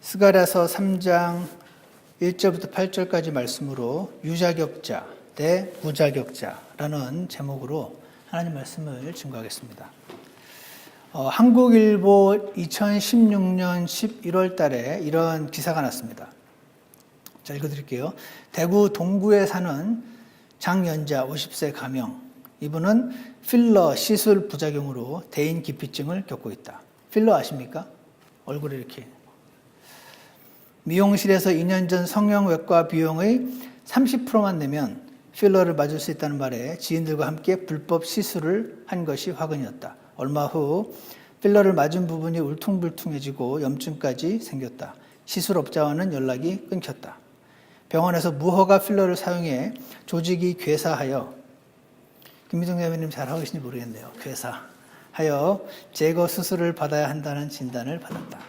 스가랴서 3장 1절부터 8절까지 말씀으로 유자격자 대 무자격자라는 제목으로 하나님 말씀을 증거하겠습니다. 한국일보 2016년 11월 달에 이런 기사가 났습니다. 자, 읽어드릴게요. 대구 동구에 사는 장연자 50세 가명. 이분은 필러 시술 부작용으로 대인 기피증을 겪고 있다. 필러 아십니까? 얼굴에 이렇게. 미용실에서 2년 전 성형외과 비용의 30%만 내면 필러를 맞을 수 있다는 말에 지인들과 함께 불법 시술을 한 것이 화근이었다. 얼마 후 필러를 맞은 부분이 울퉁불퉁해지고 염증까지 생겼다. 시술업자와는 연락이 끊겼다. 병원에서 무허가 필러를 사용해 조직이 괴사하여, 김미정 대표님 잘하고 계신지 모르겠네요. 괴사하여 제거 수술을 받아야 한다는 진단을 받았다.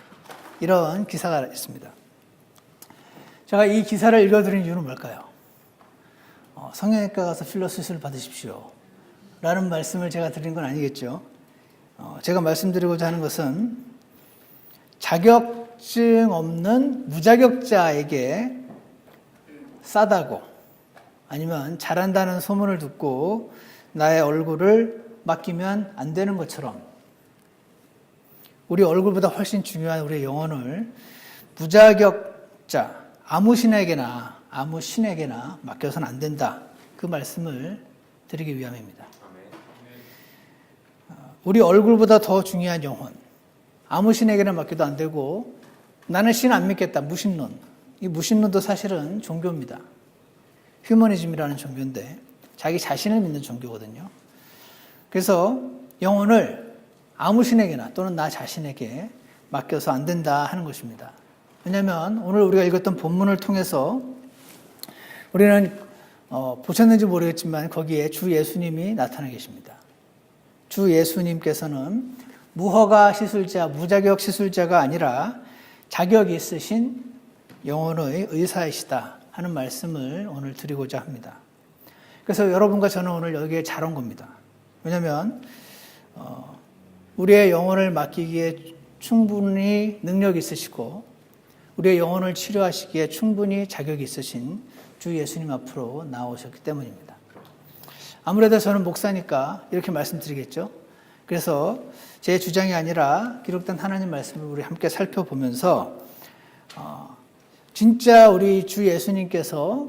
이런 기사가 있습니다. 제가 이 기사를 읽어드린 이유는 뭘까요? 성형외과 가서 필러 수술 받으십시오 라는 말씀을 제가 드린 건 아니겠죠. 제가 말씀드리고자 하는 것은 자격증 없는 무자격자에게 싸다고 아니면 잘한다는 소문을 듣고 나의 얼굴을 맡기면 안 되는 것처럼 우리 얼굴보다 훨씬 중요한 우리의 영혼을 무자격자, 아무 신에게나 맡겨서는 안 된다. 그 말씀을 드리기 위함입니다. 우리 얼굴보다 더 중요한 영혼, 아무 신에게나 맡겨도 안 되고 나는 신 안 믿겠다. 무신론. 이 무신론도 사실은 종교입니다. 휴머니즘이라는 종교인데 자기 자신을 믿는 종교거든요. 그래서 영혼을 아무 신에게나 또는 나 자신에게 맡겨서 안 된다 하는 것입니다. 왜냐하면 오늘 우리가 읽었던 본문을 통해서 우리는 보셨는지 모르겠지만 거기에 주 예수님이 나타나 계십니다. 주 예수님께서는 무허가 시술자, 무자격 시술자가 아니라 자격이 있으신 영혼의 의사이시다 하는 말씀을 오늘 드리고자 합니다. 그래서 여러분과 저는 오늘 여기에 잘 온 겁니다. 왜냐하면 우리의 영혼을 맡기기에 충분히 능력이 있으시고 우리의 영혼을 치료하시기에 충분히 자격이 있으신 주 예수님 앞으로 나오셨기 때문입니다. 아무래도 저는 목사니까 이렇게 말씀드리겠죠. 그래서 제 주장이 아니라 기록된 하나님 말씀을 우리 함께 살펴보면서 진짜 우리 주 예수님께서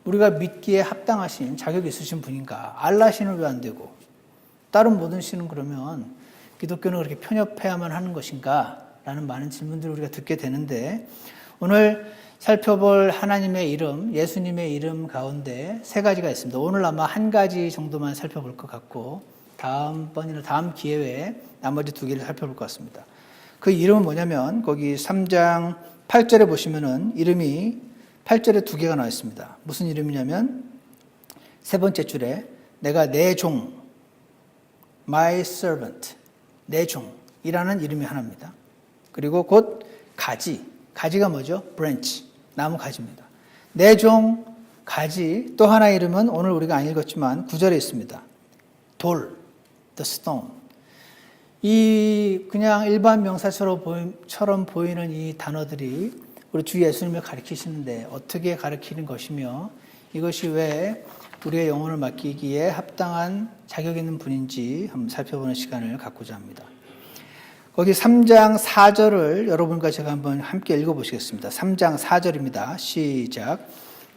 우리가 믿기에 합당하신 자격이 있으신 분인가? 알라 신은 왜 안 되고 다른 모든 신은 그러면 기독교는 그렇게 편협해야만 하는 것인가? 라는 많은 질문들을 우리가 듣게 되는데 오늘 살펴볼 하나님의 이름, 예수님의 이름 가운데 세 가지가 있습니다. 오늘 아마 한 가지 정도만 살펴볼 것 같고 다음 기회에 나머지 두 개를 살펴볼 것 같습니다. 그 이름은 뭐냐면 거기 3장 8절에 보시면은 이름이 8절에 두 개가 나와 있습니다. 무슨 이름이냐면 세 번째 줄에 내가 내 종, my servant, 내 종이라는 이름이 하나입니다. 그리고 곧 가지가 뭐죠? branch, 나무 가지입니다. 내 종, 가지, 또 하나의 이름은 오늘 우리가 안 읽었지만 9절에 있습니다. 돌, the stone. 이 그냥 일반 명사처럼 보이는 이 단어들이 우리 주 예수님을 가리키시는데 어떻게 가리키는 것이며 이것이 왜 우리의 영혼을 맡기기에 합당한 자격 있는 분인지 한번 살펴보는 시간을 갖고자 합니다. 거기 3장 4절을 여러분과 제가 한번 함께 읽어보시겠습니다. 3장 4절입니다. 시작.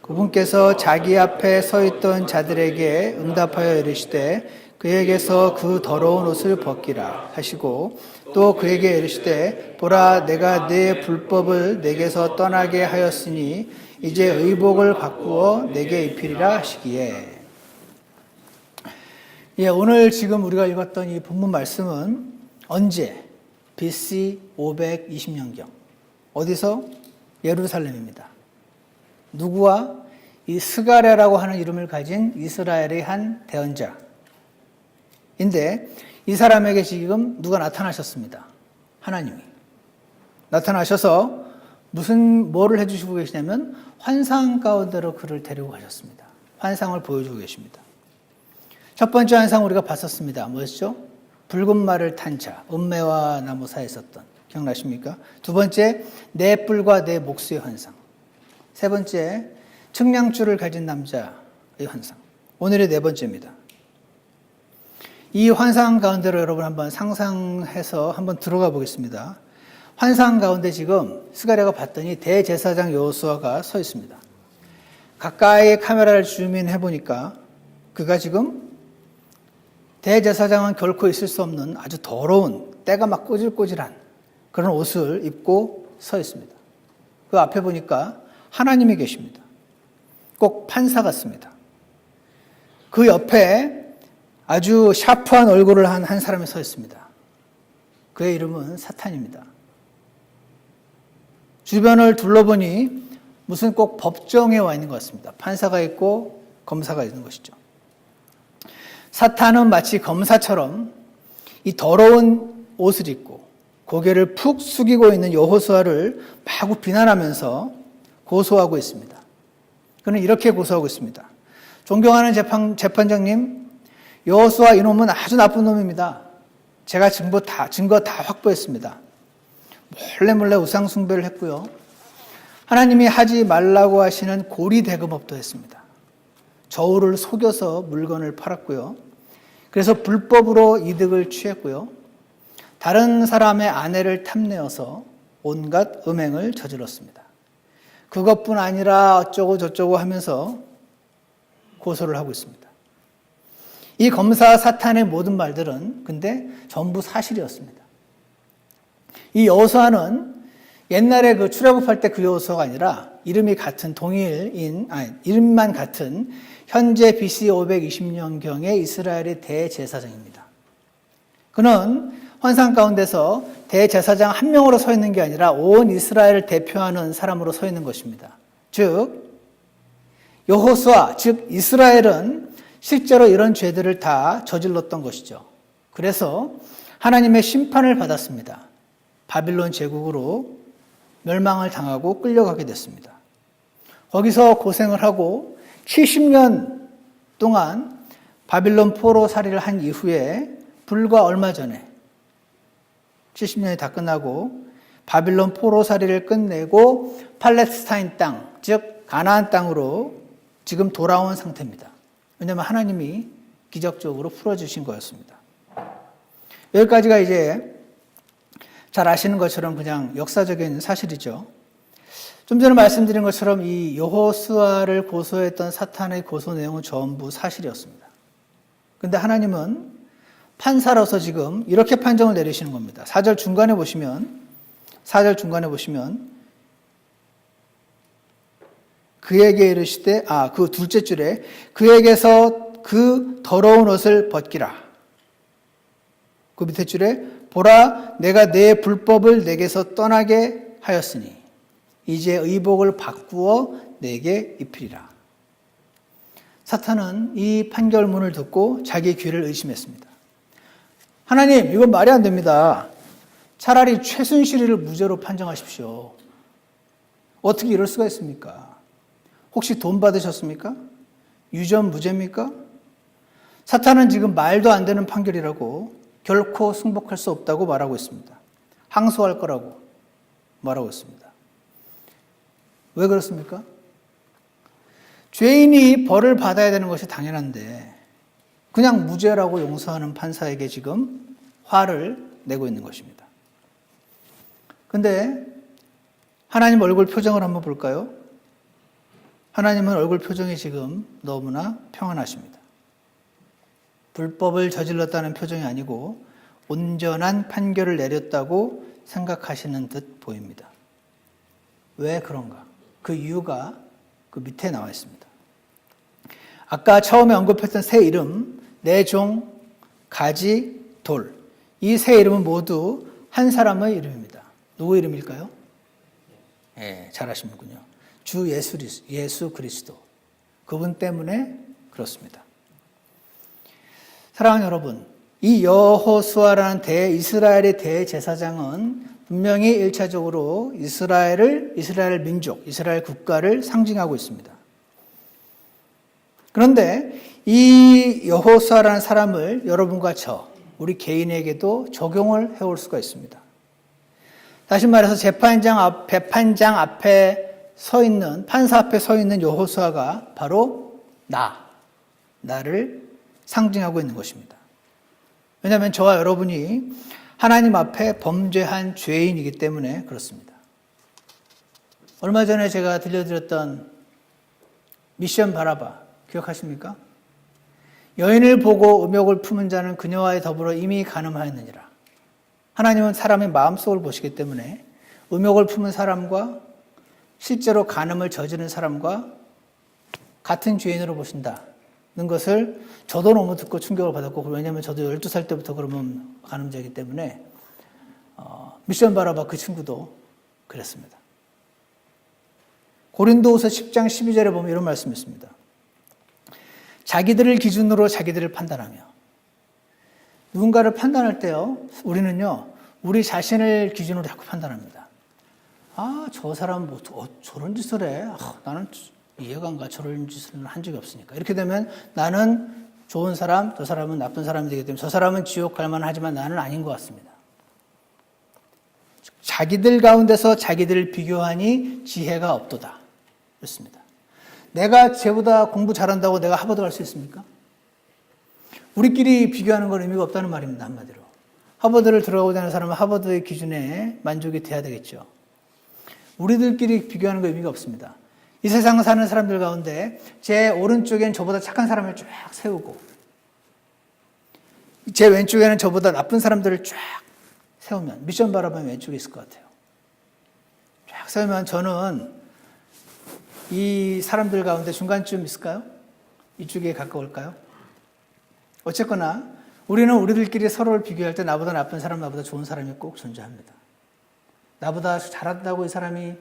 그분께서 자기 앞에 서 있던 자들에게 응답하여 이르시되 그에게서 그 더러운 옷을 벗기라 하시고 또 그에게 이르시되 보라 내가 네 불법을 내게서 떠나게 하였으니 이제 의복을 바꾸어 내게 입히리라 하시기에. 오늘 지금 우리가 읽었던 이 본문 말씀은 언제? BC 520년경. 어디서? 예루살렘입니다. 누구와? 이 스가랴라고 하는 이름을 가진 이스라엘의 한 대언자인데 이 사람에게 지금 누가 나타나셨습니다. 하나님이. 나타나셔서 뭐를 해주시고 계시냐면 환상 가운데로 그를 데리고 가셨습니다. 환상을 보여주고 계십니다. 첫 번째 환상 우리가 봤었습니다. 뭐였죠? 붉은 말을 탄 자, 음매와 나무 사이에 있었던 기억나십니까? 두 번째, 내 뿔과 내 목수의 환상. 세 번째, 측량줄을 가진 남자의 환상. 오늘의 네 번째입니다. 이 환상 가운데로 여러분 한번 상상해서 한번 들어가 보겠습니다. 환상 가운데 지금 스가랴가 봤더니 대제사장 여호수아가 서 있습니다. 가까이 카메라를 줌인해 보니까 그가 지금 대제사장은 결코 있을 수 없는 아주 더러운 때가 막 꼬질꼬질한 그런 옷을 입고 서 있습니다. 그 앞에 보니까 하나님이 계십니다. 꼭 판사 같습니다. 그 옆에 아주 샤프한 얼굴을 한 사람이 서 있습니다. 그의 이름은 사탄입니다. 주변을 둘러보니 무슨 꼭 법정에 와 있는 것 같습니다. 판사가 있고 검사가 있는 것이죠. 사탄은 마치 검사처럼 이 더러운 옷을 입고 고개를 푹 숙이고 있는 여호수아를 마구 비난하면서 고소하고 있습니다. 그는 이렇게 고소하고 있습니다. 존경하는 재판장님, 여호수아 이놈은 아주 나쁜 놈입니다. 제가 증거 다 확보했습니다. 몰래 우상 숭배를 했고요. 하나님이 하지 말라고 하시는 고리 대금업도 했습니다. 저울을 속여서 물건을 팔았고요. 그래서 불법으로 이득을 취했고요. 다른 사람의 아내를 탐내어서 온갖 음행을 저질렀습니다. 그것뿐 아니라 어쩌고 저쩌고 하면서 고소를 하고 있습니다. 이 검사 사탄의 모든 말들은 근데 전부 사실이었습니다. 이 여호수아는 옛날에 그 출애굽할 때 그 여호수아가 아니라 이름이 같은 이름만 같은 현재 BC 520년경의 이스라엘의 대제사장입니다. 그는 환상 가운데서 대제사장 한 명으로 서 있는 게 아니라 온 이스라엘을 대표하는 사람으로 서 있는 것입니다. 즉 여호수아, 즉 이스라엘은 실제로 이런 죄들을 다 저질렀던 것이죠. 그래서 하나님의 심판을 받았습니다. 바빌론 제국으로 멸망을 당하고 끌려가게 됐습니다. 거기서 고생을 하고 70년 동안 바빌론 포로살이를 한 이후에 불과 얼마 전에 70년이 다 끝나고 바빌론 포로살이를 끝내고 팔레스타인 땅, 즉 가나안 땅으로 지금 돌아온 상태입니다. 왜냐하면 하나님이 기적적으로 풀어주신 거였습니다. 여기까지가 이제 잘 아시는 것처럼 그냥 역사적인 사실이죠. 좀 전에 말씀드린 것처럼 이 여호수아를 고소했던 사탄의 고소 내용은 전부 사실이었습니다. 그런데 하나님은 판사로서 지금 이렇게 판정을 내리시는 겁니다. 4절 중간에 보시면 그에게 이르시되 그 둘째 줄에 그에게서 그 더러운 옷을 벗기라. 그 밑에 줄에 보라 내가 내 불법을 내게서 떠나게 하였으니 이제 의복을 바꾸어 내게 입히리라. 사탄은 이 판결문을 듣고 자기 귀를 의심했습니다. 하나님, 이건 말이 안 됩니다. 차라리 최순실이를 무죄로 판정하십시오. 어떻게 이럴 수가 있습니까? 혹시 돈 받으셨습니까? 유전 무죄입니까? 사탄은 지금 말도 안 되는 판결이라고 결코 승복할 수 없다고 말하고 있습니다. 항소할 거라고 말하고 있습니다. 왜 그렇습니까? 죄인이 벌을 받아야 되는 것이 당연한데 그냥 무죄라고 용서하는 판사에게 지금 화를 내고 있는 것입니다. 그런데 하나님 얼굴 표정을 한번 볼까요? 하나님은 얼굴 표정이 지금 너무나 평안하십니다. 불법을 저질렀다는 표정이 아니고 온전한 판결을 내렸다고 생각하시는 듯 보입니다. 왜 그런가? 그 이유가 그 밑에 나와 있습니다. 아까 처음에 언급했던 세 이름, 내 종, 가지, 돌. 이 세 이름은 모두 한 사람의 이름입니다. 누구 이름일까요? 잘 아시는군요. 주 예수 그리스도. 그분 때문에 그렇습니다. 사랑하는 여러분, 이 여호수아라는 이스라엘의 대제사장은 분명히 1차적으로 이스라엘 민족, 이스라엘 국가를 상징하고 있습니다. 그런데 이 여호수아라는 사람을 여러분과 우리 개인에게도 적용을 해올 수가 있습니다. 다시 말해서 재판장 앞에 서 있는, 판사 앞에 서 있는 여호수아가 바로 나를 상징하고 있는 것입니다. 왜냐하면 저와 여러분이 하나님 앞에 범죄한 죄인이기 때문에 그렇습니다. 얼마 전에 제가 들려드렸던 미션 바라바 기억하십니까? 여인을 보고 음욕을 품은 자는 그녀와의 더불어 이미 간음하였느니라. 하나님은 사람의 마음속을 보시기 때문에 음욕을 품은 사람과 실제로 간음을 저지른 사람과 같은 죄인으로 보신다는 것을 저도 너무 듣고 충격을 받았고, 왜냐하면 저도 12살 때부터 그러면 간음자이기 때문에 미션 바라바 그 친구도 그랬습니다. 고린도후서 10장 12절에 보면 이런 말씀이 있습니다. 자기들을 기준으로 자기들을 판단하며. 누군가를 판단할 때요, 우리는요, 우리 자신을 기준으로 자꾸 판단합니다. 저 사람은 뭐 저런 짓을 해. 나는 이해가 안 가. 저런 짓을 한 적이 없으니까. 이렇게 되면 나는 좋은 사람, 저 사람은 나쁜 사람이 되기 때문에 저 사람은 지옥 갈 만하지만 나는 아닌 것 같습니다. 자기들 가운데서 자기들을 비교하니 지혜가 없도다. 그렇습니다. 내가 쟤보다 공부 잘한다고 내가 하버드 갈 수 있습니까? 우리끼리 비교하는 건 의미가 없다는 말입니다. 한마디로. 하버드를 들어가고자 하는 사람은 하버드의 기준에 만족이 돼야 되겠죠. 우리들끼리 비교하는 건 의미가 없습니다. 이 세상 사는 사람들 가운데 제 오른쪽엔 저보다 착한 사람을 쫙 세우고 제 왼쪽에는 저보다 나쁜 사람들을 쫙 세우면, 미션 바라보면 왼쪽에 있을 것 같아요. 쫙 세우면 저는 이 사람들 가운데 중간쯤 있을까요? 이쪽에 가까울까요? 어쨌거나 우리는 우리들끼리 서로를 비교할 때 나보다 나쁜 사람, 나보다 좋은 사람이 꼭 존재합니다. 나보다 잘한다고 이 사람이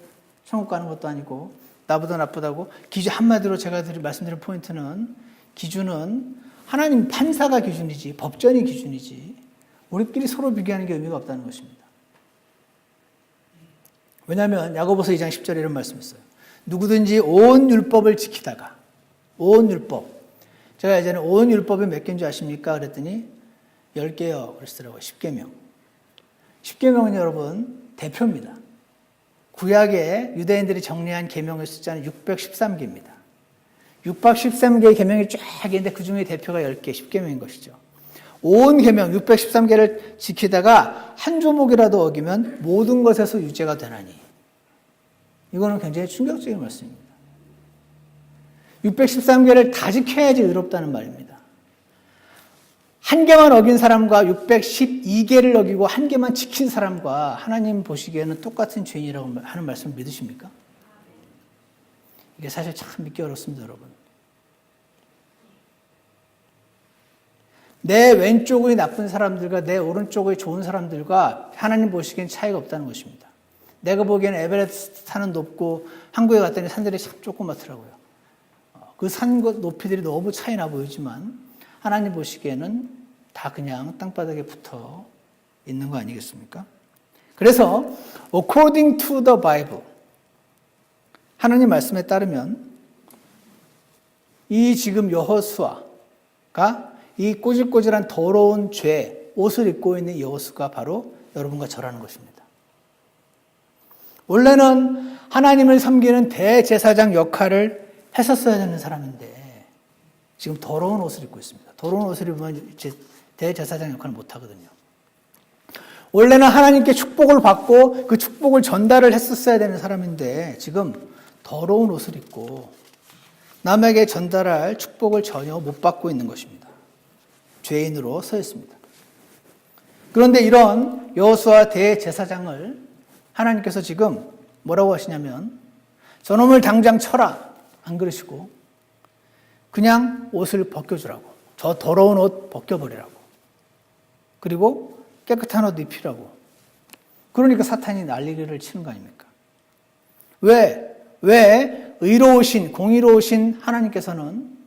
천국 가는 것도 아니고 나보다 나쁘다고 한마디로 제가 말씀드린 포인트는, 기준은 하나님 판사가 기준이지 법전이 기준이지 우리끼리 서로 비교하는 게 의미가 없다는 것입니다. 왜냐하면 야고보서 2장 10절에 이런 말씀이 있어요. 누구든지 온 율법을 지키다가, 온 율법, 제가 예전에 온 율법이 몇 개인 줄 아십니까? 그랬더니 10개요 그러시더라고요. 10계명. 10계명은 여러분 대표입니다. 구약에 유대인들이 정리한 계명의 숫자는 613개입니다. 613개의 계명이 쫙 있는데 그 중에 대표가 10개, 10계명인 것이죠. 온 계명 613개를 지키다가 한 조목이라도 어기면 모든 것에서 유죄가 되나니. 이거는 굉장히 충격적인 말씀입니다. 613개를 다 지켜야지 의롭다는 말입니다. 한 개만 어긴 사람과 612개를 어기고 한 개만 지킨 사람과 하나님 보시기에는 똑같은 죄인이라고 하는 말씀을 믿으십니까? 이게 사실 참 믿기 어렵습니다, 여러분. 내 왼쪽의 나쁜 사람들과 내 오른쪽의 좋은 사람들과 하나님 보시기엔 차이가 없다는 것입니다. 내가 보기에는 에베레스트 산은 높고 한국에 갔더니 산들이 참 조그맣더라고요. 그 산 높이들이 너무 차이나 보이지만 하나님 보시기에는 다 그냥 땅바닥에 붙어 있는 거 아니겠습니까? 그래서 according to the Bible, 하나님 말씀에 따르면 이 지금 여호수아가 이 꼬질꼬질한 더러운 죄, 옷을 입고 있는 여호수아가 바로 여러분과 저라는 것입니다. 원래는 하나님을 섬기는 대제사장 역할을 했었어야 되는 사람인데 지금 더러운 옷을 입고 있습니다. 더러운 옷을 입으면 이제 대제사장 역할을 못하거든요. 원래는 하나님께 축복을 받고 그 축복을 전달을 했었어야 되는 사람인데 지금 더러운 옷을 입고 남에게 전달할 축복을 전혀 못 받고 있는 것입니다. 죄인으로 서 있습니다. 그런데 이런 여호수아 대제사장을 하나님께서 지금 뭐라고 하시냐면 저놈을 당장 쳐라 안 그러시고 그냥 옷을 벗겨주라고, 저 더러운 옷 벗겨버리라고, 그리고 깨끗한 옷 입히라고. 그러니까 사탄이 난리를 치는 거 아닙니까? 왜 의로우신 공의로우신 하나님께서는,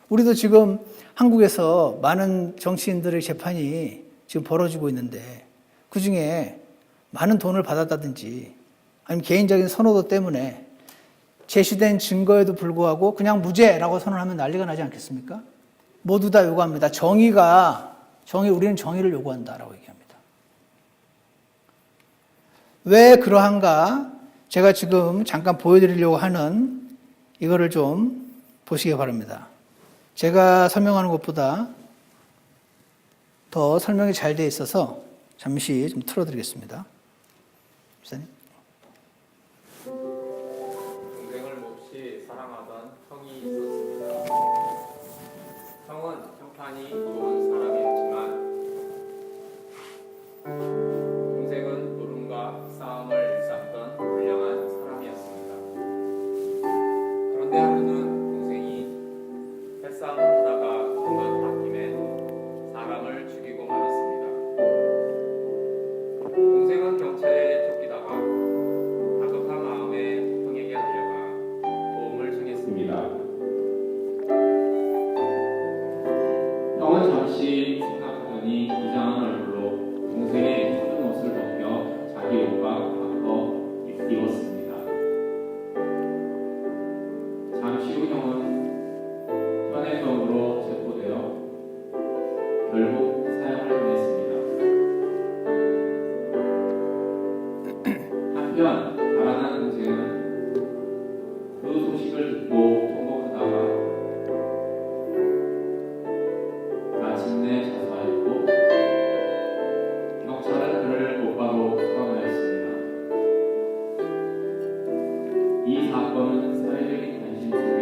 우리도 지금 한국에서 많은 정치인들의 재판이 지금 벌어지고 있는데 그중에 많은 돈을 받았다든지 아니면 개인적인 선호도 때문에 제시된 증거에도 불구하고 그냥 무죄라고 선언하면 난리가 나지 않겠습니까? 모두 다 요구합니다. 우리는 정의를 요구한다라고 얘기합니다. 왜 그러한가? 제가 지금 잠깐 보여드리려고 하는 이거를 좀 보시기 바랍니다. 제가 설명하는 것보다 더 설명이 잘 되어 있어서 잠시 좀 틀어드리겠습니다. 목사님. 동생을 몹시 사랑하던 형이 있었습니다. 형은 형편이 좋은 사람이었지만 동생은 노름과 싸움을 일삼던 불량한 사람이었습니다. 그런데 하루는 동생이 패싸움을 하다가 한번 바퀴에 사람을 죽이고 말았습니다. 동생은 경찰에 쫓기다가 다급한 마음에 형에게 달려가 도움을 청했습니다. 형은 잠시 생각하더니 이상한 얼굴로 동생의 젖은 옷을 벗겨 자기 옷과 바꿔 입었습니다. 잠시 후 형은 현행범으로 체포되어 결국 사형을 당했습니다. 한편 달아난 동생은 그 소식을 듣고 통곡하다가 마침내 자수하였고 경찰은 그를 곧바로 수감하였습니다. 이 사건은 사회적인 관심 속에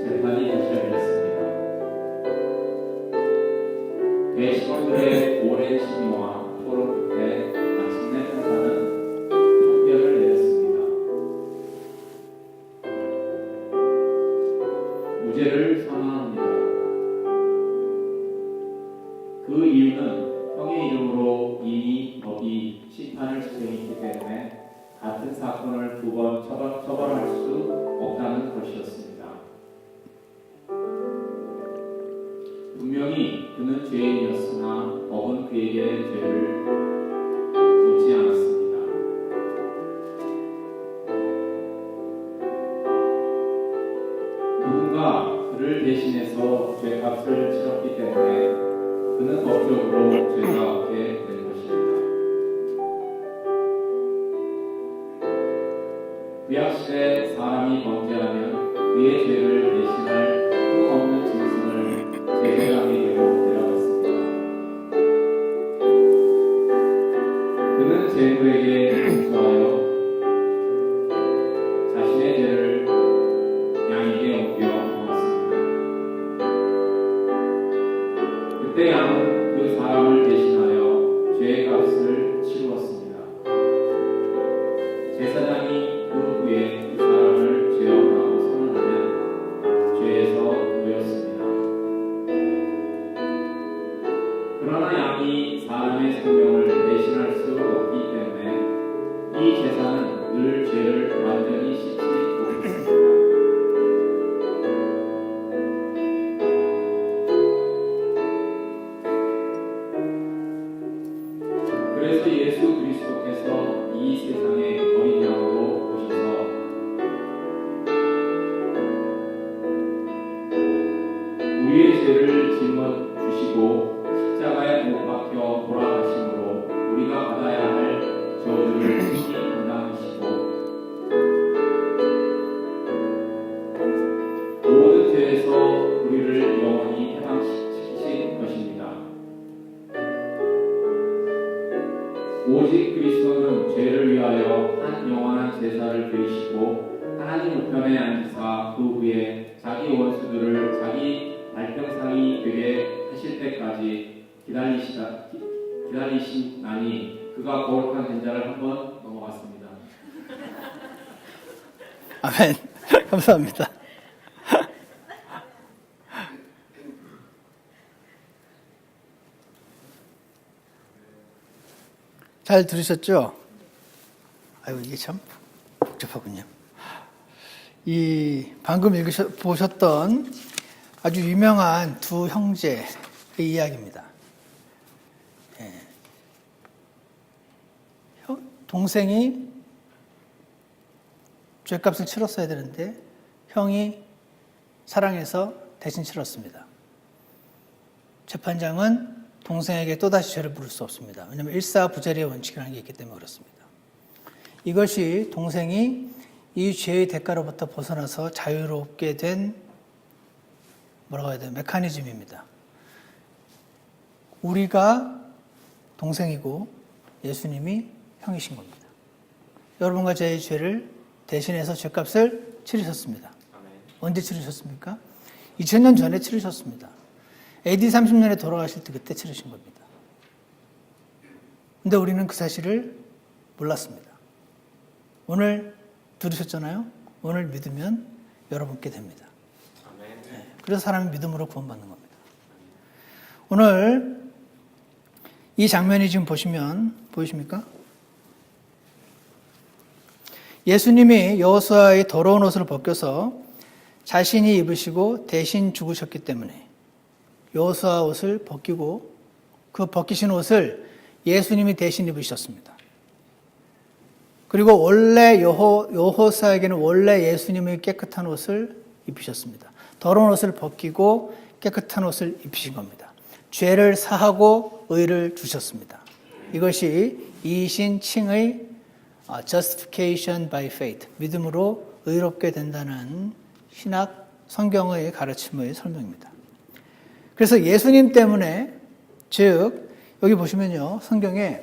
재판이 다시 열렸습니다. 대식원들의 오랜 심의와 토론 끝에 마침내 판사는 판결을 내렸습니다. 무죄를 선언합니다. 그 이유는 형의 이름으로 이미 법이 심판을 시행했기 때문에 같은 사건을 두 번 처벌할 수 없다는 것이었습니다. 분명히 그는 죄인이었으나 법은 그에게 죄를 묻지 않았습니다. 누군가 그를 대신해서 죄값을 치렀기 때문에 그는 법적으로 죄가 없게 된 것입니다. 구약시대 사람이 범죄하면 그의 죄를 대신할 흠없는 짐승을 제사장에게로 데려갔습니다. 그는 제후에게 용서하여 자신의 죄를 양에게 옮겨 놓았습니다. 그때 양은 그 사람을 대신하여 죄의 값을 치루었습니다. 제사장이 그 후에 그 사람을 죄업하고 선언하면 죄에서 구였습니다. 그러나 양이 사람의 생명을 대신할 수 없기 때문에 이 제사는 늘 죄를 완전히 씻지 못했습니다. 그래서 예수 그리스도께서 이 세상에 어린 양으로 오셔서 우리의 죄를 짊어 주시고 십자가에 못 박혀 돌아가심으로 우리가 받아야 할 저주를 친히 감당하시고 모든 죄에서 우리를 영원히 해방시키신 것입니다. 오직 그리스도는 죄를 위하여 한 영원한 제사를 드리시고 하나님 우편에 앉으사 그 후에 자기 원수들을 자기 발등상이 되게 하실 때까지 기다리시나니 그가 거룩한 된자를 한번 넘어갔습니다. 아멘. 감사합니다. 잘 들으셨죠? 아유, 이게 참 복잡하군요. 이 방금 보셨던 아주 유명한 두 형제의 이야기입니다. 예. 동생이 죄값을 치렀어야 되는데 형이 사랑해서 대신 치렀습니다. 재판장은 동생에게 또다시 죄를 물을 수 없습니다. 왜냐하면 일사부재리의 원칙이라는 게 있기 때문에 그렇습니다. 이것이 동생이 이 죄의 대가로부터 벗어나서 자유롭게 된 뭐라고 해야 돼요? 메커니즘입니다. 우리가 동생이고 예수님이 형이신 겁니다. 여러분과 저의 죄를 대신해서 죄값을 치르셨습니다. 언제 치르셨습니까? 2000년 전에 치르셨습니다. AD 30년에 돌아가실 때 그때 치르신 겁니다. 근데 우리는 그 사실을 몰랐습니다. 오늘 들으셨잖아요? 오늘 믿으면 여러분께 됩니다. 네. 그래서 사람이 믿음으로 구원받는 겁니다. 오늘 이 장면이 지금 보시면 보이십니까? 예수님이 여호수아의 더러운 옷을 벗겨서 자신이 입으시고 대신 죽으셨기 때문에 여호수아 옷을 벗기고 그 벗기신 옷을 예수님이 대신 입으셨습니다. 그리고 원래 여호수아에게는 원래 예수님의 깨끗한 옷을 입히셨습니다. 더러운 옷을 벗기고 깨끗한 옷을 입히신 겁니다. 죄를 사하고 의를 주셨습니다. 이것이 이신칭의 justification by faith, 믿음으로 의롭게 된다는 신학 성경의 가르침의 설명입니다. 그래서 예수님 때문에, 즉 여기 보시면요, 성경에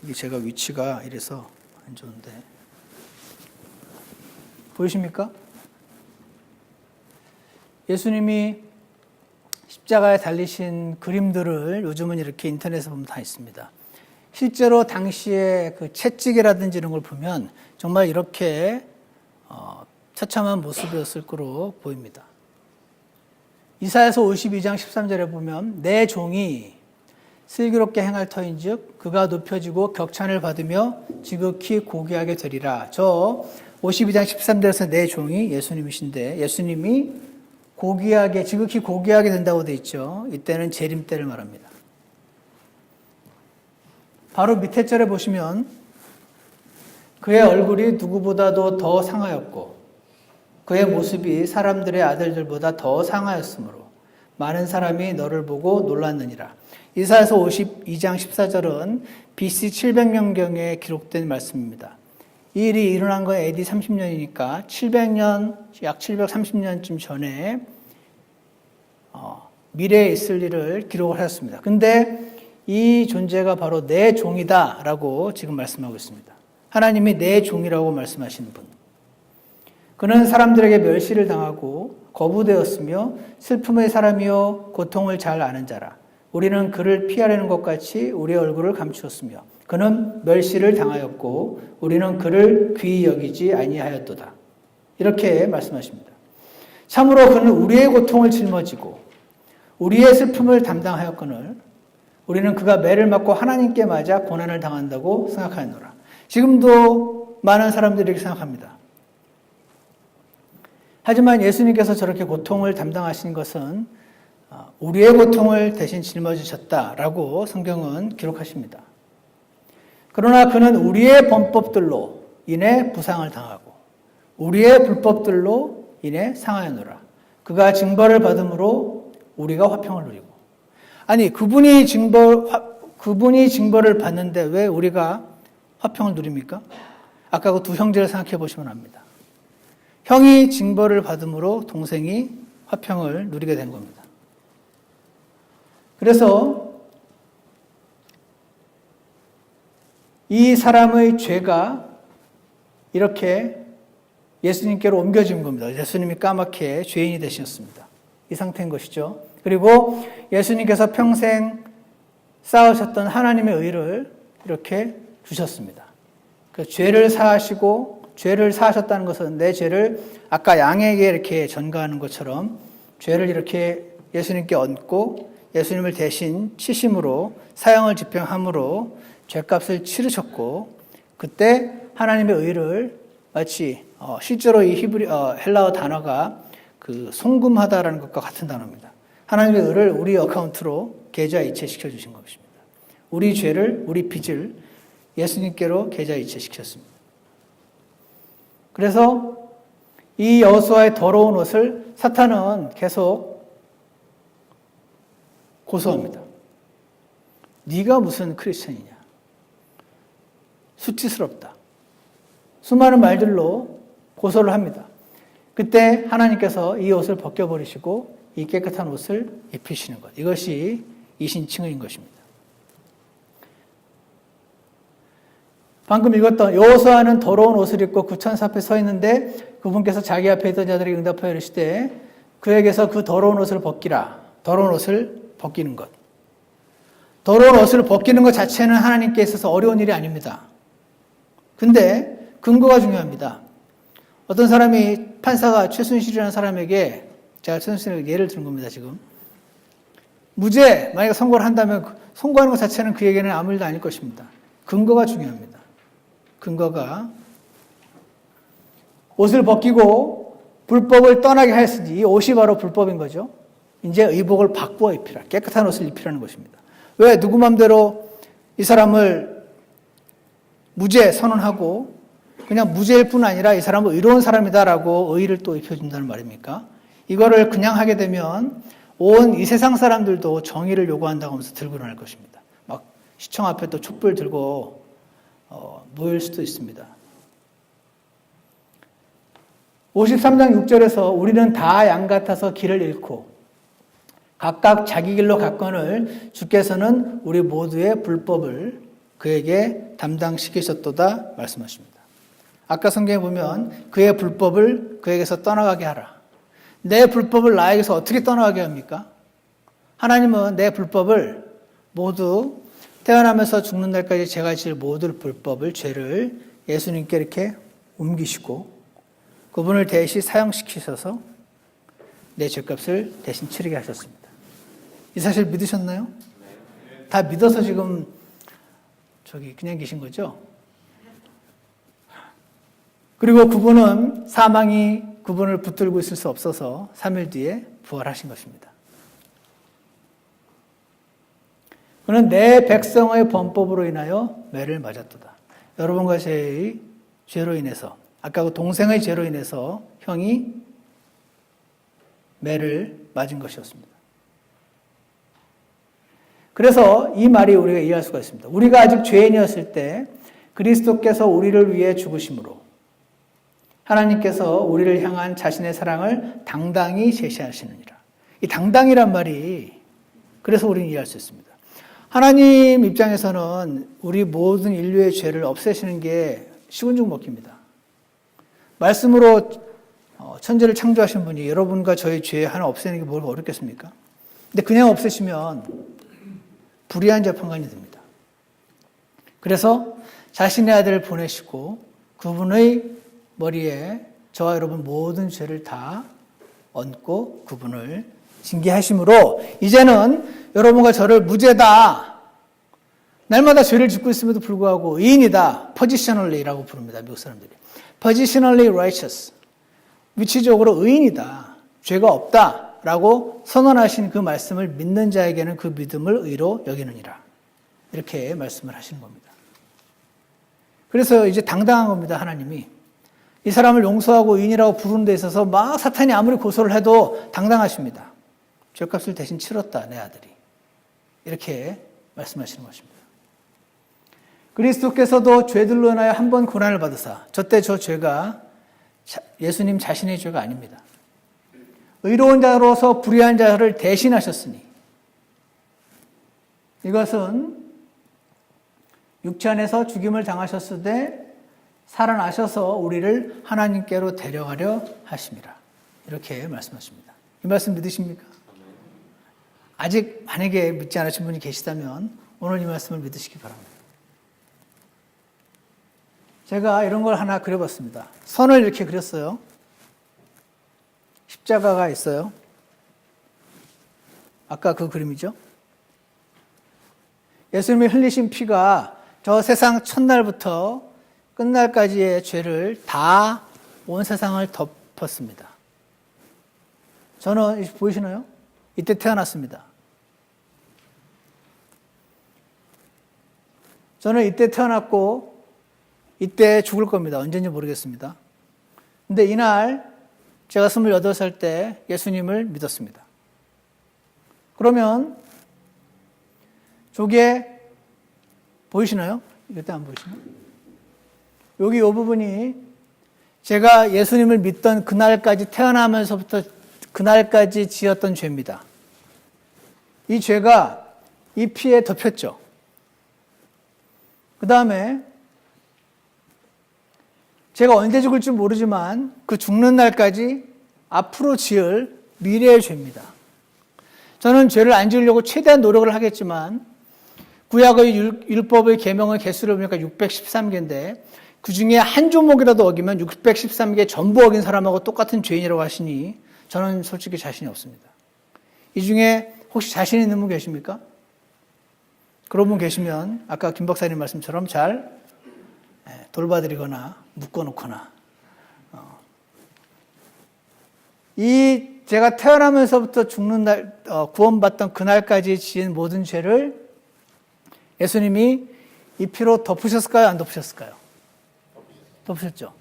이게 제가 위치가 이래서 안 좋은데 보이십니까? 예수님이 십자가에 달리신 그림들을 요즘은 이렇게 인터넷에 보면 다 있습니다. 실제로 당시에 그 채찍이라든지 이런 걸 보면 정말 이렇게 처참한 모습이었을 거로 보입니다. 이사야서 52장 13절에 보면 내 종이 슬기롭게 행할 터인즉 그가 높여지고 격찬을 받으며 지극히 고귀하게 되리라. 저 52장 13절에서 내 종이 예수님이신데 예수님이 고귀하게, 지극히 고귀하게 된다고 되어 있죠. 이때는 재림 때를 말합니다. 바로 밑에 절에 보시면 그의 얼굴이 누구보다도 더 상하였고 그의 모습이 사람들의 아들들보다 더 상하였으므로 많은 사람이 너를 보고 놀랐느니라. 이사야서 52장 14절은 BC 700년경에 기록된 말씀입니다. 이 일이 일어난 건 AD 30년이니까 700년, 약 730년쯤 전에 미래에 있을 일을 기록을 하였습니다. 근데 이 존재가 바로 내 종이다 라고 지금 말씀하고 있습니다. 하나님이 내 종이라고 말씀하시는 분. 그는 사람들에게 멸시를 당하고 거부되었으며 슬픔의 사람이요 고통을 잘 아는 자라. 우리는 그를 피하려는 것 같이 우리의 얼굴을 감추었으며 그는 멸시를 당하였고 우리는 그를 귀히 여기지 아니하였도다. 이렇게 말씀하십니다. 참으로 그는 우리의 고통을 짊어지고 우리의 슬픔을 담당하였거늘 우리는 그가 매를 맞고 하나님께 맞아 고난을 당한다고 생각하였노라. 지금도 많은 사람들이 이렇게 생각합니다. 하지만 예수님께서 저렇게 고통을 담당하신 것은 우리의 고통을 대신 짊어지셨다라고 성경은 기록하십니다. 그러나 그는 우리의 범법들로 인해 부상을 당하고 우리의 불법들로 인해 상하였노라. 그가 징벌을 받음으로 우리가 화평을 누리고. 아니, 그분이 징벌을 받는데 왜 우리가 화평을 누립니까? 아까 그 두 형제를 생각해 보시면 압니다. 형이 징벌을 받음으로 동생이 화평을 누리게 된 겁니다. 그래서 이 사람의 죄가 이렇게 예수님께로 옮겨진 겁니다. 예수님이 까맣게 죄인이 되셨습니다. 이 상태인 것이죠. 그리고 예수님께서 평생 쌓으셨던 하나님의 의를 이렇게 주셨습니다. 그 죄를 사하시고 죄를 사하셨다는 것은 내 죄를 아까 양에게 이렇게 전가하는 것처럼 죄를 이렇게 예수님께 얹고 예수님을 대신 치심으로 사형을 집행함으로 죄값을 치르셨고 그때 하나님의 의를 마치 실제로 이 헬라어 단어가 그 송금하다라는 것과 같은 단어입니다. 하나님의 의를 우리 어카운트로 계좌 이체시켜 주신 것입니다. 우리 죄를, 우리 빚을 예수님께로 계좌 이체시켰습니다. 그래서 이 여호수아의 더러운 옷을 사탄은 계속 고소합니다. 네가 무슨 크리스천이냐? 수치스럽다. 수많은 말들로 고소를 합니다. 그때 하나님께서 이 옷을 벗겨버리시고 이 깨끗한 옷을 입히시는 것. 이것이 이신칭의인 것입니다. 방금 읽었던 여호수아는 더러운 옷을 입고 구천사 앞에 서 있는데 그분께서 자기 앞에 있던 자들에게 응답하여 이르시되 그에게서 그 더러운 옷을 벗기라. 더러운 옷을 벗기는 것. 더러운 옷을 벗기는 것 자체는 하나님께 있어서 어려운 일이 아닙니다. 근데 근거가 중요합니다. 어떤 사람이 판사가 최순실이라는 사람에게 제가 최순실에게 예를 드는 겁니다. 지금 무죄 만약에 선고를 한다면 선고하는 것 자체는 그에게는 아무 일도 아닐 것입니다. 근거가 중요합니다. 근거가 옷을 벗기고 불법을 떠나게 하였으니 이 옷이 바로 불법인 거죠. 이제 의복을 바꾸어 입히라. 깨끗한 옷을 입히라는 것입니다. 왜 누구 맘대로 이 사람을 무죄 선언하고 그냥 무죄일 뿐 아니라 이 사람은 의로운 사람이다라고 의의를 또 입혀준다는 말입니까? 이거를 그냥 하게 되면 온 이 세상 사람들도 정의를 요구한다고 하면서 들고 일어날 것입니다. 막 시청 앞에 또 촛불 들고 모일 수도 있습니다. 53장 6절에서 우리는 다 양 같아서 길을 잃고 각각 자기 길로 갔거늘 주께서는 우리 모두의 불법을 그에게 담당시키셨도다 말씀하십니다. 아까 성경에 보면 그의 불법을 그에게서 떠나가게 하라. 내 불법을 나에게서 어떻게 떠나가게 합니까? 하나님은 내 불법을 모두 태어나면서 죽는 날까지 제가 질 모든 불법을, 죄를 예수님께 이렇게 옮기시고 그분을 대신 사형시키셔서 내 죄값을 대신 치르게 하셨습니다. 이 사실 믿으셨나요? 다 믿어서 지금 그냥 계신 거죠? 그리고 그분은 사망이 그분을 붙들고 있을 수 없어서 3일 뒤에 부활하신 것입니다. 그는 내 백성의 범법으로 인하여 매를 맞았도다. 여러분과 제 죄로 인해서, 아까 그 동생의 죄로 인해서 형이 매를 맞은 것이었습니다. 그래서 이 말이 우리가 이해할 수가 있습니다. 우리가 아직 죄인이었을 때 그리스도께서 우리를 위해 죽으심으로 하나님께서 우리를 향한 자신의 사랑을 당당히 제시하시느니라. 이 당당이란 말이 그래서 우리는 이해할 수 있습니다. 하나님 입장에서는 우리 모든 인류의 죄를 없애시는 게 쉬운 중 먹힙니다. 말씀으로 천지를 창조하신 분이 여러분과 저희 죄 하나 없애는 게 뭘 어렵겠습니까? 근데 그냥 없애시면 불의한 재판관이 됩니다. 그래서 자신의 아들을 보내시고 그분의 머리에 저와 여러분 모든 죄를 다 얹고 그분을 징계하심으로 이제는 여러분과 저를 무죄다. 날마다 죄를 짓고 있음에도 불구하고 의인이다. positionally라고 부릅니다. 미국 사람들이. positionally righteous. 위치적으로 의인이다. 죄가 없다라고 선언하신 그 말씀을 믿는 자에게는 그 믿음을 의로 여기느니라. 이렇게 말씀을 하시는 겁니다. 그래서 이제 당당한 겁니다. 하나님이. 이 사람을 용서하고 의인이라고 부르는 데 있어서 막 사탄이 아무리 고소를 해도 당당하십니다. 죄값을 대신 치렀다, 내 아들이. 이렇게 말씀하시는 것입니다. 그리스도께서도 죄들로 인하여 한 번 고난을 받으사, 저때 저 죄가 예수님 자신의 죄가 아닙니다. 의로운 자로서 불의한 자를 대신하셨으니, 이것은 육체 안에서 죽임을 당하셨을 때 살아나셔서 우리를 하나님께로 데려가려 하심이라. 이렇게 말씀하십니다. 이 말씀 믿으십니까? 아직 만약에 믿지 않으신 분이 계시다면 오늘 이 말씀을 믿으시기 바랍니다. 제가 이런 걸 하나 그려봤습니다. 선을 이렇게 그렸어요. 십자가가 있어요. 아까 그 그림이죠. 예수님이 흘리신 피가 저 세상 첫날부터 끝날까지의 죄를 다 온 세상을 덮었습니다. 저는 보이시나요? 이때 태어났습니다. 저는 이때 태어났고 이때 죽을 겁니다. 언제인지 모르겠습니다. 근데 이날 제가 28살 때 예수님을 믿었습니다. 그러면 저게 보이시나요? 이때 안 보이시나요? 여기 이 부분이 제가 예수님을 믿던 그날까지 태어나면서부터 그날까지 지었던 죄입니다. 이 죄가 이 피에 덮였죠. 그 다음에 제가 언제 죽을지 모르지만 그 죽는 날까지 앞으로 지을 미래의 죄입니다. 저는 죄를 안 지으려고 최대한 노력을 하겠지만 구약의 율법의 계명의 개수를 보니까 613개인데 그 중에 한 조목이라도 어기면 613개 전부 어긴 사람하고 똑같은 죄인이라고 하시니 저는 솔직히 자신이 없습니다. 이 중에 혹시 자신 있는 분 계십니까? 그런 분 계시면 아까 김 박사님 말씀처럼 잘 돌봐드리거나 묶어놓거나 이 제가 태어나면서부터 죽는 날 구원받던 그날까지 지은 모든 죄를 예수님이 이 피로 덮으셨을까요? 안 덮으셨을까요? 덮으셨죠.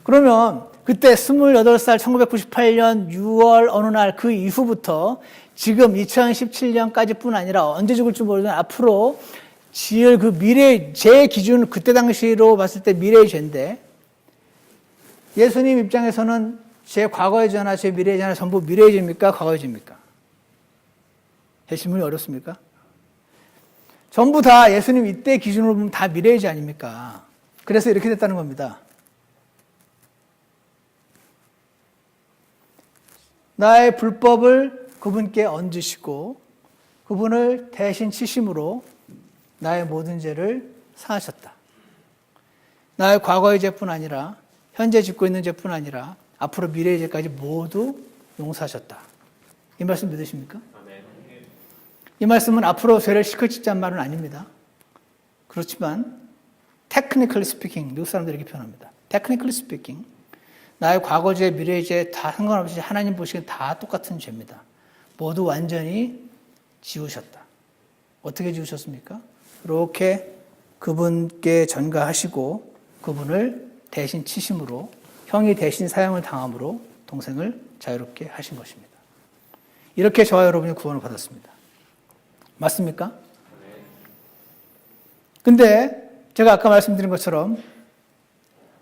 그러면 그때 28살 1998년 6월 어느 날 그 이후부터 지금 2017년까지 뿐 아니라 언제 죽을지 모르는 앞으로 지을 그 미래, 제 기준 그때 당시로 봤을 때 미래의 죄인데 예수님 입장에서는 제 과거의 죄나 제 미래의 죄나 전부 미래의 죄입니까? 과거의 죄입니까? 제 질문이 어렵습니까? 전부 다 예수님 이때 기준으로 보면 다 미래의 죄 아닙니까? 그래서 이렇게 됐다는 겁니다. 나의 불법을 그분께 얹으시고 그분을 대신 치심으로 나의 모든 죄를 사하셨다. 나의 과거의 죄뿐 아니라 현재 짓고 있는 죄뿐 아니라 앞으로 미래의 죄까지 모두 용서하셨다. 이 말씀 믿으십니까? 이 말씀은 앞으로 죄를 시클 짓자는 말은 아닙니다. 그렇지만 technically speaking, 미국 사람들이 이렇게 표현합니다. technically speaking, 나의 과거죄, 미래죄 다 상관없이 하나님 보시기엔 다 똑같은 죄입니다. 모두 완전히 지우셨다. 어떻게 지우셨습니까? 이렇게 그분께 전가하시고 그분을 대신 치심으로 형이 대신 사형을 당함으로 동생을 자유롭게 하신 것입니다. 이렇게 저와 여러분이 구원을 받았습니다. 맞습니까? 근데 제가 아까 말씀드린 것처럼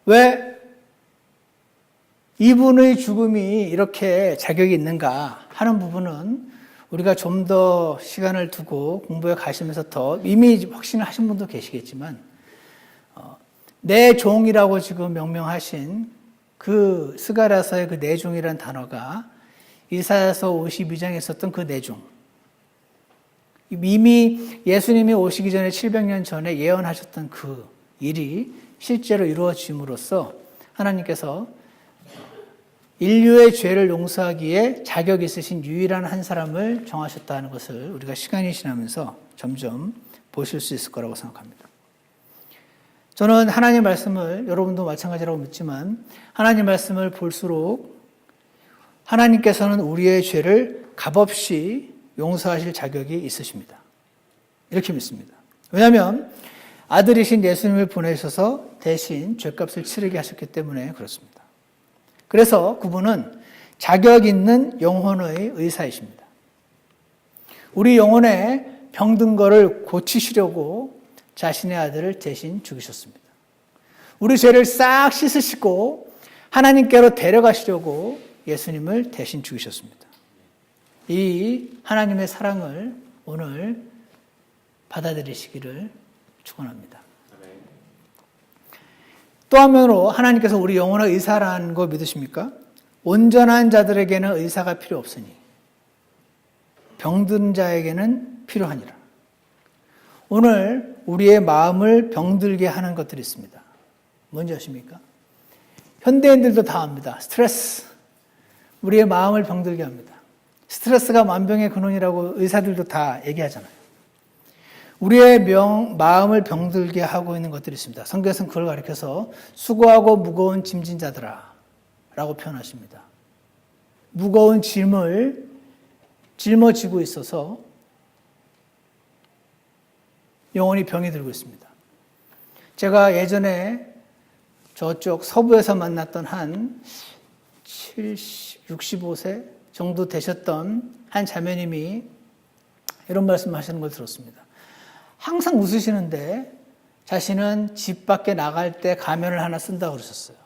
왜 이분의 죽음이 이렇게 자격이 있는가 하는 부분은 우리가 좀 더 시간을 두고 공부에 가시면서 더 이미 확신을 하신 분도 계시겠지만 내 종이라고 지금 명명하신 그 스가랴서의 그 내종이라는 단어가 이사야서 52장에 있었던 그 내종, 이미 예수님이 오시기 전에 700년 전에 예언하셨던 그 일이 실제로 이루어짐으로써 하나님께서 인류의 죄를 용서하기에 자격 있으신 유일한 한 사람을 정하셨다는 것을 우리가 시간이 지나면서 점점 보실 수 있을 거라고 생각합니다. 저는 하나님 말씀을 여러분도 마찬가지라고 믿지만 하나님 말씀을 볼수록 하나님께서는 우리의 죄를 값없이 용서하실 자격이 있으십니다. 이렇게 믿습니다. 왜냐하면 아들이신 예수님을 보내셔서 대신 죄값을 치르게 하셨기 때문에 그렇습니다. 그래서 그분은 자격 있는 영혼의 의사이십니다. 우리 영혼의 병든 거를 고치시려고 자신의 아들을 대신 죽이셨습니다. 우리 죄를 싹 씻으시고 하나님께로 데려가시려고 예수님을 대신 죽이셨습니다. 이 하나님의 사랑을 오늘 받아들이시기를 축원합니다. 또 한면으로 하나님께서 우리 영혼의 의사라는 거 믿으십니까? 온전한 자들에게는 의사가 필요 없으니 병든 자에게는 필요하니라. 오늘 우리의 마음을 병들게 하는 것들이 있습니다. 뭔지 아십니까? 현대인들도 다 압니다. 스트레스. 우리의 마음을 병들게 합니다. 스트레스가 만병의 근원이라고 의사들도 다 얘기하잖아요. 우리의 마음을 병들게 하고 있는 것들이 있습니다. 성경에서는 그걸 가리켜서 수고하고 무거운 짐진 자들아 라고 표현하십니다. 무거운 짐을 짊어지고 있어서 영혼이 병이 들고 있습니다. 제가 예전에 저쪽 서부에서 만났던 한 65세 정도 되셨던 한 자매님이 이런 말씀 하시는 걸 들었습니다. 항상 웃으시는데 자신은 집 밖에 나갈 때 가면을 하나 쓴다고 그러셨어요.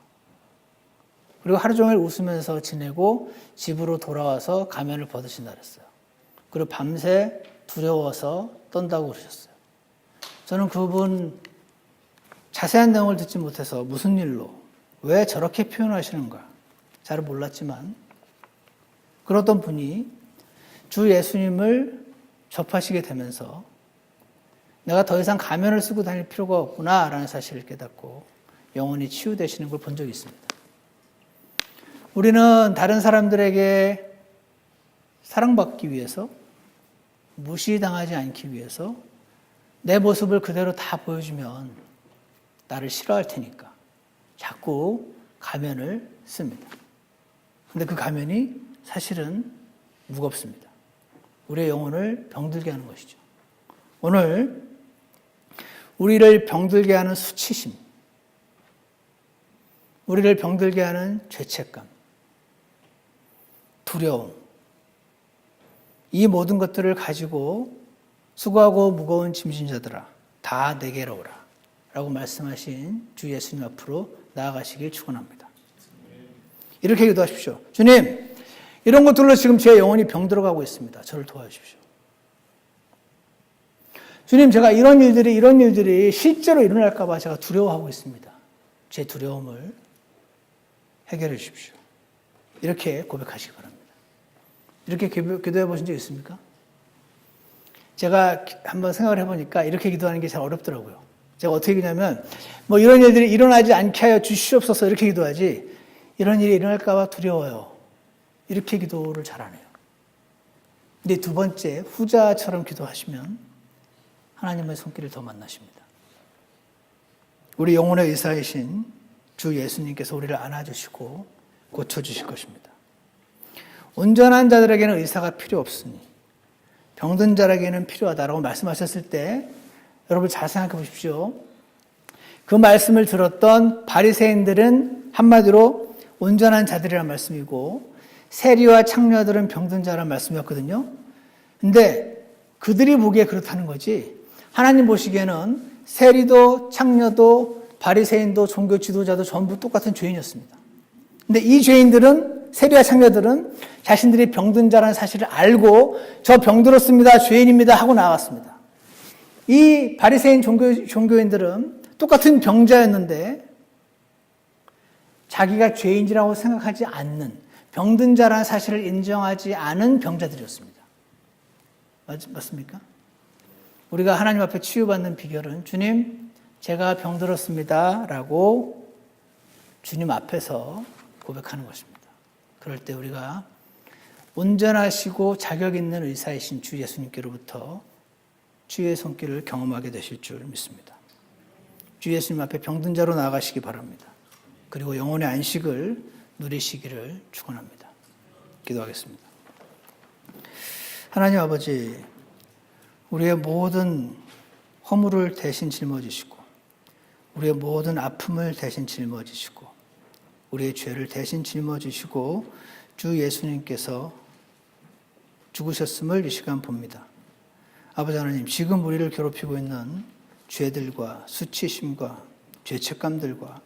그리고 하루 종일 웃으면서 지내고 집으로 돌아와서 가면을 벗으신다 그랬어요. 그리고 밤새 두려워서 떤다고 그러셨어요. 저는 그분 자세한 내용을 듣지 못해서 무슨 일로, 왜 저렇게 표현하시는가 잘 몰랐지만 그러던 분이 주 예수님을 접하시게 되면서 내가 더 이상 가면을 쓰고 다닐 필요가 없구나라는 사실을 깨닫고 영혼이 치유되시는 걸 본 적이 있습니다. 우리는 다른 사람들에게 사랑받기 위해서, 무시당하지 않기 위해서 내 모습을 그대로 다 보여주면 나를 싫어할 테니까 자꾸 가면을 씁니다. 근데 그 가면이 사실은 무겁습니다. 우리의 영혼을 병들게 하는 것이죠. 오늘 우리를 병들게 하는 수치심, 우리를 병들게 하는 죄책감, 두려움, 이 모든 것들을 가지고 수고하고 무거운 짐진 자들아 다 내게로 오라 라고 말씀하신 주 예수님 앞으로 나아가시길 축원합니다. 이렇게 기도하십시오. 주님, 이런 것들로 지금 제 영혼이 병들어가고 있습니다. 저를 도와주십시오. 주님, 제가 이런 일들이 실제로 일어날까 봐 제가 두려워하고 있습니다. 제 두려움을 해결해 주십시오. 이렇게 고백하시기 바랍니다. 이렇게 기도해 보신 적 있습니까? 제가 한번 생각을 해보니까 이렇게 기도하는 게 잘 어렵더라고요. 제가 어떻게 기도하냐면 이런 일들이 일어나지 않게 하여 주시옵소서 이렇게 기도하지, 이런 일이 일어날까 봐 두려워요, 이렇게 기도를 잘 안 해요. 근데 두 번째 후자처럼 기도하시면 하나님의 손길을 더 만나십니다. 우리 영혼의 의사이신 주 예수님께서 우리를 안아주시고 고쳐주실 것입니다. 온전한 자들에게는 의사가 필요 없으니 병든 자에게는 필요하다라고 말씀하셨을 때 여러분 잘 생각해 보십시오. 그 말씀을 들었던 바리새인들은 한마디로 온전한 자들이란 말씀이고 세리와 창녀들은 병든 자란 말씀이었거든요. 근데 그들이 보기에 그렇다는 거지, 하나님 보시기에는 세리도 창녀도 바리새인도 종교 지도자도 전부 똑같은 죄인이었습니다. 근데 이 죄인들은, 세리와 창녀들은 자신들이 병든 자라는 사실을 알고 저 병들었습니다, 죄인입니다 하고 나왔습니다. 이 바리새인 종교인들은 똑같은 병자였는데 자기가 죄인이라고 생각하지 않는, 병든 자라는 사실을 인정하지 않은 병자들이었습니다. 맞습니까? 우리가 하나님 앞에 치유받는 비결은 주님, 제가 병들었습니다 라고 주님 앞에서 고백하는 것입니다. 그럴 때 우리가 온전하시고 자격 있는 의사이신 주 예수님께로부터 주의 손길을 경험하게 되실 줄 믿습니다. 주 예수님 앞에 병든 자로 나아가시기 바랍니다. 그리고 영혼의 안식을 누리시기를 축원합니다. 기도하겠습니다. 하나님 아버지, 우리의 모든 허물을 대신 짊어지시고 우리의 모든 아픔을 대신 짊어지시고 우리의 죄를 대신 짊어지시고 주 예수님께서 죽으셨음을 이 시간 봅니다. 아버지 하나님, 지금 우리를 괴롭히고 있는 죄들과 수치심과 죄책감들과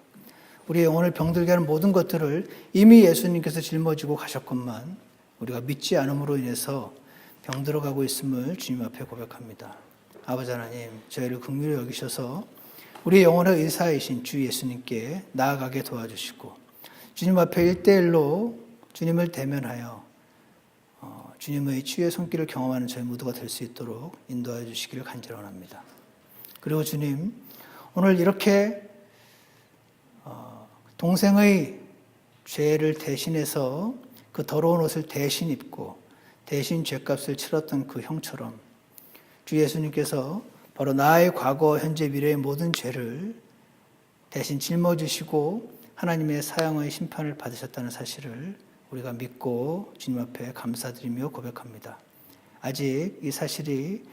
우리의 영혼을 병들게 하는 모든 것들을 이미 예수님께서 짊어지고 가셨건만 우리가 믿지 않음으로 인해서 병들어가고 있음을 주님 앞에 고백합니다. 아버지 하나님, 저희를 긍휼히 여기셔서 우리 영혼의 의사이신 주 예수님께 나아가게 도와주시고 주님 앞에 1대1로 주님을 대면하여 주님의 치유의 손길을 경험하는 저희 모두가 될 수 있도록 인도하여 주시기를 간절히 원합니다. 그리고 주님, 오늘 이렇게 동생의 죄를 대신해서 그 더러운 옷을 대신 입고 대신 죄값을 치렀던 그 형처럼 주 예수님께서 바로 나의 과거, 현재, 미래의 모든 죄를 대신 짊어지시고 하나님의 사형의 심판을 받으셨다는 사실을 우리가 믿고 주님 앞에 감사드리며 고백합니다. 아직 이 사실이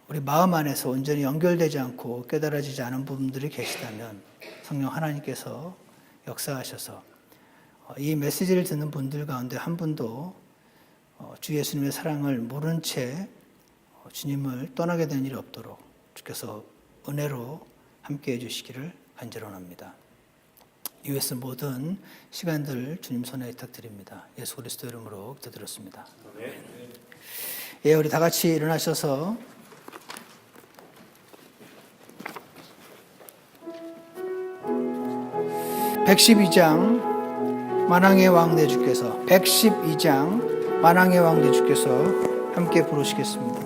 우리 마음 안에서 온전히 연결되지 않고 깨달아지지 않은 부분들이 계시다면 성령 하나님께서 역사하셔서 이 메시지를 듣는 분들 가운데 한 분도 주 예수님의 사랑을 모른 채 주님을 떠나게 되는 일이 없도록 주께서 은혜로 함께해 주시기를 간절원합니다. 이외에서 모든 시간들 주님 손에 의탁드립니다. 예수 그리스도 이름으로 기도드렸습니다. 예, 우리 다 같이 일어나셔서 (112장) 만왕의 왕 내 주께서 112장 만왕의 왕 내 주께서 함께 부르시겠습니다.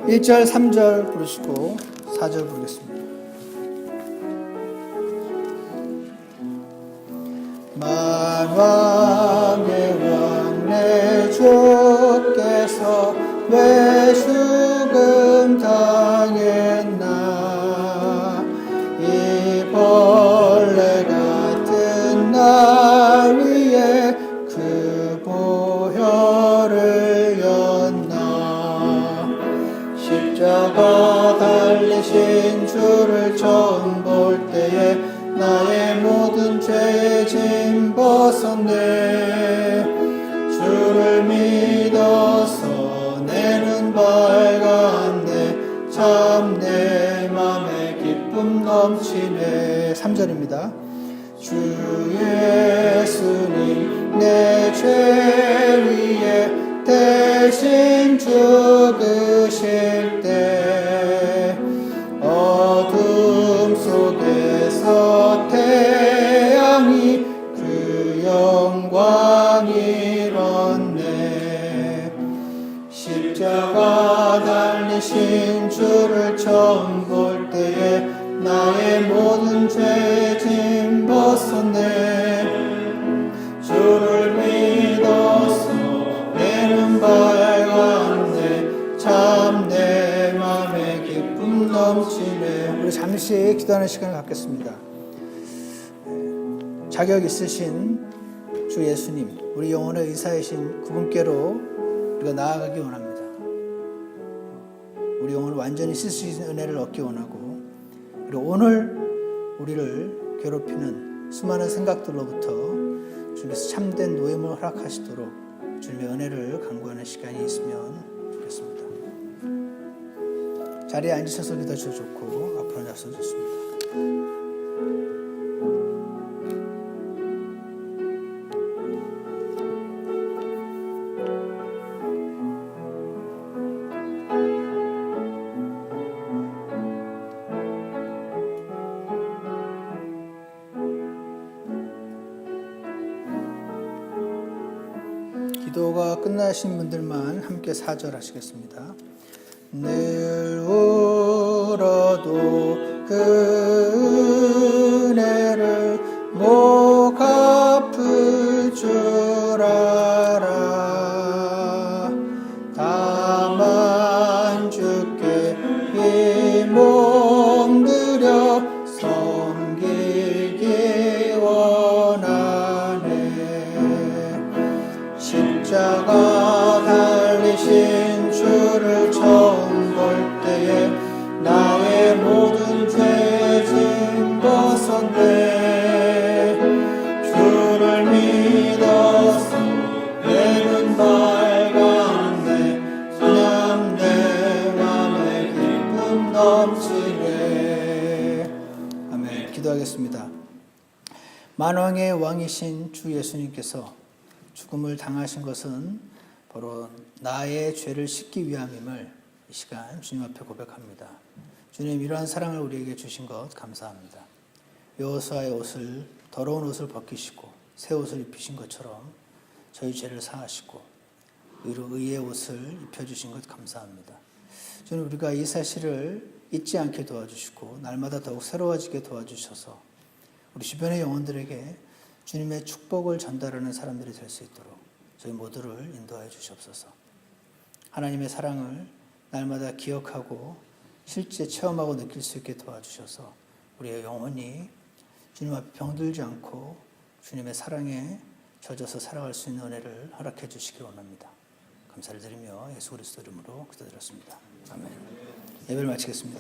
1절 3절 부르시고 4절 부르겠습니다. 만왕의 왕 내 주께서 왜 죽음 당했나 이 벌레 같은 날 위에 그 보혈을 였나 십자가 달리신 주를 처음 볼 때에 나의 모든 죄 짐 벗었네 주를 믿어서 내 눈 밝았네 참 내 맘에 기쁨 넘치네 3절입니다. 주 예수님 내 죄 위에 대신 죽으실 때 어둠 속에서 태양이 그 영광 이뤘네 십자가 달리신 주를 처음 볼 때에 나의 모든 죄 짐 벗었네 주를 믿어서 내 눈 밝았네 참 내 맘에 기쁨 넘치네. 우리 잠시 기도하는 시간을 갖겠습니다. 자격 있으신 주 예수님 우리 영혼의 의사이신 그분께로 우리가 나아가기 원합니다. 우리 영혼을 완전히 쓸 수 있는 은혜를 얻기 원하고 그리고 오늘 우리를 괴롭히는 수많은 생각들로부터 주님께서 참된 노임을 허락하시도록 주님의 은혜를 간구하는 시간이 있으면 좋겠습니다. 자리에 앉으셔서 기도 주셔도 좋고 앞으로 나서도 좋습니다. 기도가 끝나신 분들만 함께 4절 하시겠습니다. 늘 울어도 그 은혜를 못 갚을 줄 알아 다만 주께 이 몸 들여 섬기기 원하네 십자가 달리신 주를 처음 볼 때에 나의 모든 죄 짐 벗었네 주를 믿어서 내 눈 밝았네 참 내 맘에 기쁨 넘치네. 아멘. 기도하겠습니다. 만왕의 왕이신 주 예수님께서 죽음을 당하신 것은 바로 나의 죄를 씻기 위함임을 이 시간 주님 앞에 고백합니다. 주님 이러한 사랑을 우리에게 주신 것 감사합니다. 여호수아의 옷을 더러운 옷을 벗기시고 새 옷을 입히신 것처럼 저희 죄를 사하시고 의의 옷을 입혀주신 것 감사합니다. 주님 우리가 이 사실을 잊지 않게 도와주시고 날마다 더욱 새로워지게 도와주셔서 우리 주변의 영혼들에게 주님의 축복을 전달하는 사람들이 될 수 있도록 저희 모두를 인도하여 주시옵소서. 하나님의 사랑을 날마다 기억하고 실제 체험하고 느낄 수 있게 도와주셔서 우리의 영혼이 주님 앞에 병들지 않고 주님의 사랑에 젖어서 살아갈 수 있는 은혜를 허락해 주시기 원합니다. 감사를 드리며 예수 그리스도 이름으로 기도드렸습니다. 아멘. 예배를 마치겠습니다.